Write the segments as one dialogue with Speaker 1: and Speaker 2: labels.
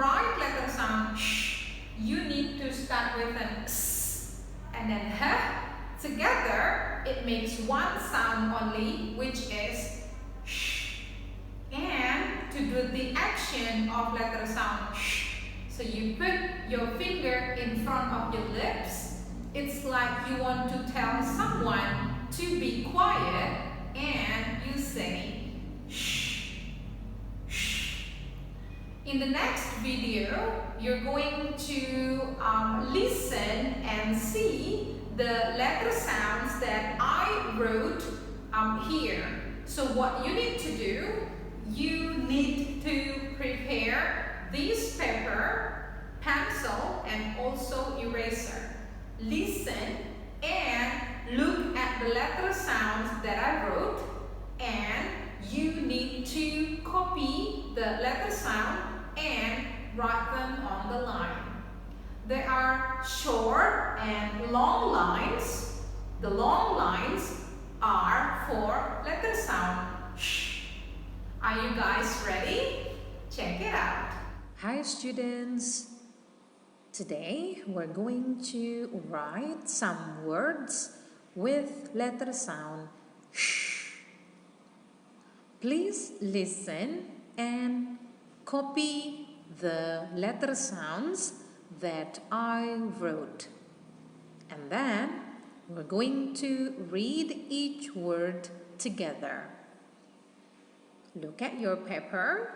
Speaker 1: write letter sound sh, you need to start with an s and then h. Together, it makes one sound only, which is sh. And to do the action of letter sound sh, so you put your finger in front of your lips. It's like you want to tell someone to be quiet, and you say shh, shh. In the next video, you're going to listen and see the letter sounds that I wrote here. So what you need to do, you need to prepare this paper, pencil, and also eraser. Listen and look at the letter sounds that I wrote, and you need to copy the letter sound and write them on the line. There are short and long lines. The long lines are for letter sound sh. Are you guys ready? Check it out.
Speaker 2: Hi students! Today we're going to write some words with letter sound sh. Please listen and copy the letter sounds that I wrote. And then we're going to read each word together. Look at your paper.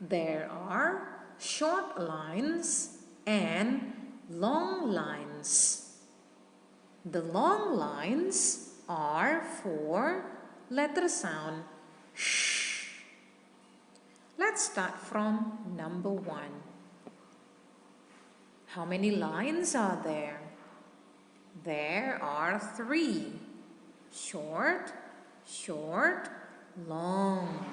Speaker 2: There are short lines and long lines. The long lines are for letter sound sh. Let's start from number 1. How many lines are there? There are 3. Short, short, long.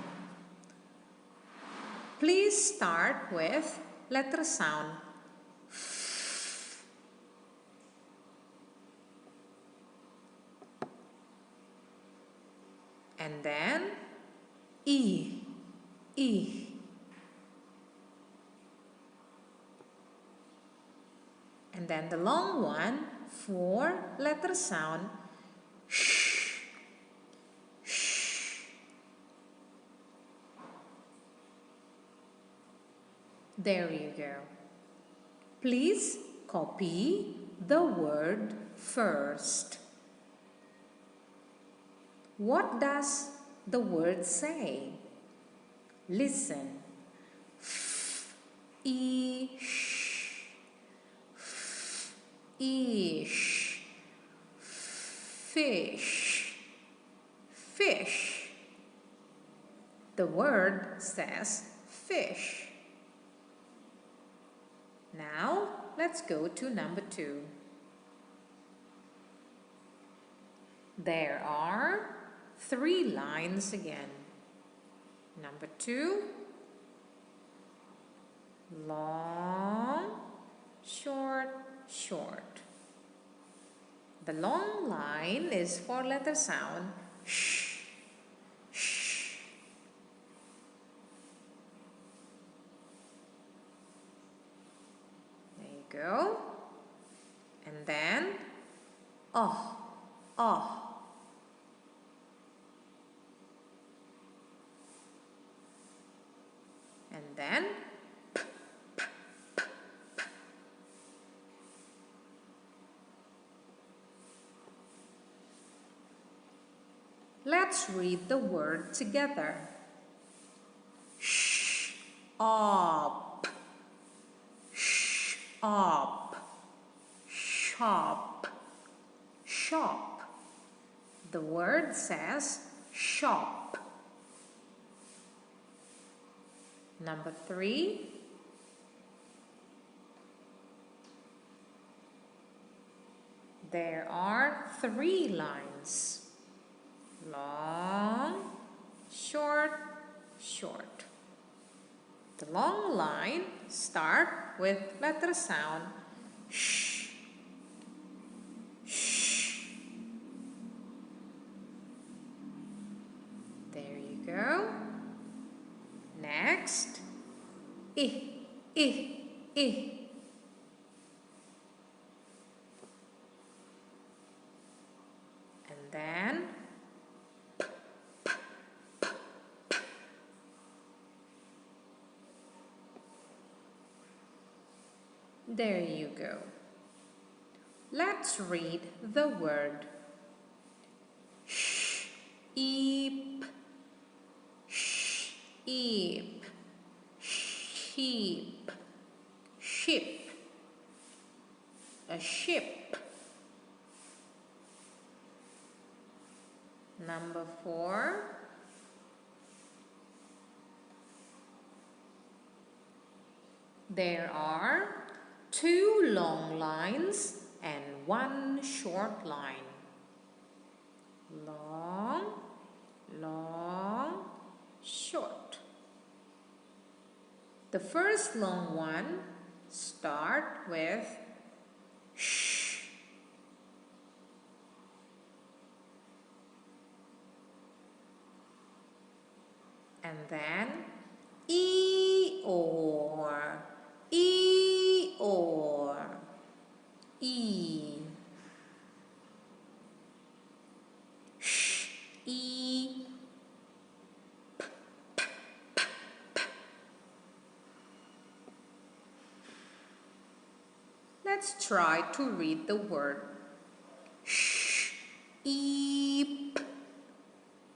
Speaker 2: Please start with letter sound f. And then e, e. And then the long one for letter sound sh, sh. There you go. Please copy the word first. What does the word say? Listen. Fish, ish, fish, fish. The word says fish. Now let's go to number 2. There are 3 lines again. Number 2, long, short, short. The long line is for letter sound sh, sh. There you go. And then oh, oh. And then p, p, p, p. Let's read the word together. Sh, up, sh, up, shop, shop. The word says shop. Number 3, there are 3 lines. Long, short, short. The long line start with letter sound sh, sh. There you go. Next, I,
Speaker 1: I. And then there you go. Let's read the word sheep, sheep, sheep, sheep, a ship. Number 4. There are 2 long lines and 1 short line. Long, long, short. The first long one start with sh. And then Eeyore, Eeyore, E. Sh, E. Let's try to read the word sheep,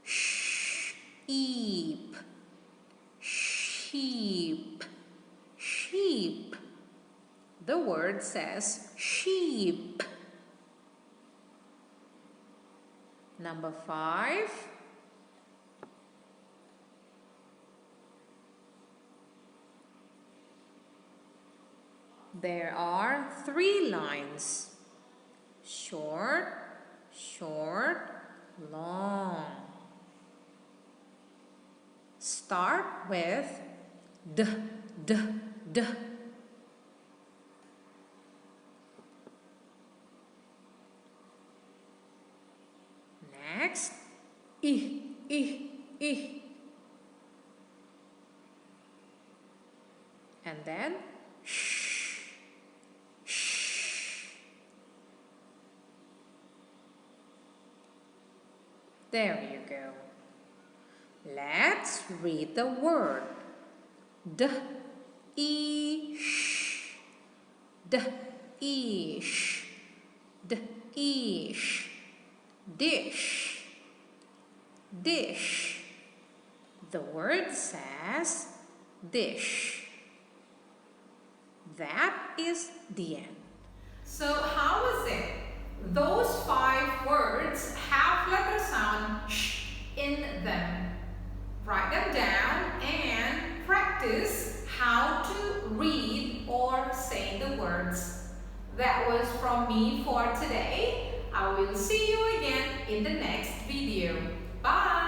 Speaker 1: sheep, sheep, sheep. The word says sheep. Number 5. There are 3 lines. Short, short, long. Start with d, d, d. Next, I, I, I. And then sh, sh. There you go. Let's read the word d-ish, d-ish, d-ish, dish, dish. The word says dish. That is the end. So how was it? Those 5 words have letter sound sh in them. Write them down and practice how to read or say the words. That was from me for today. I will see you again in the next video. Bye!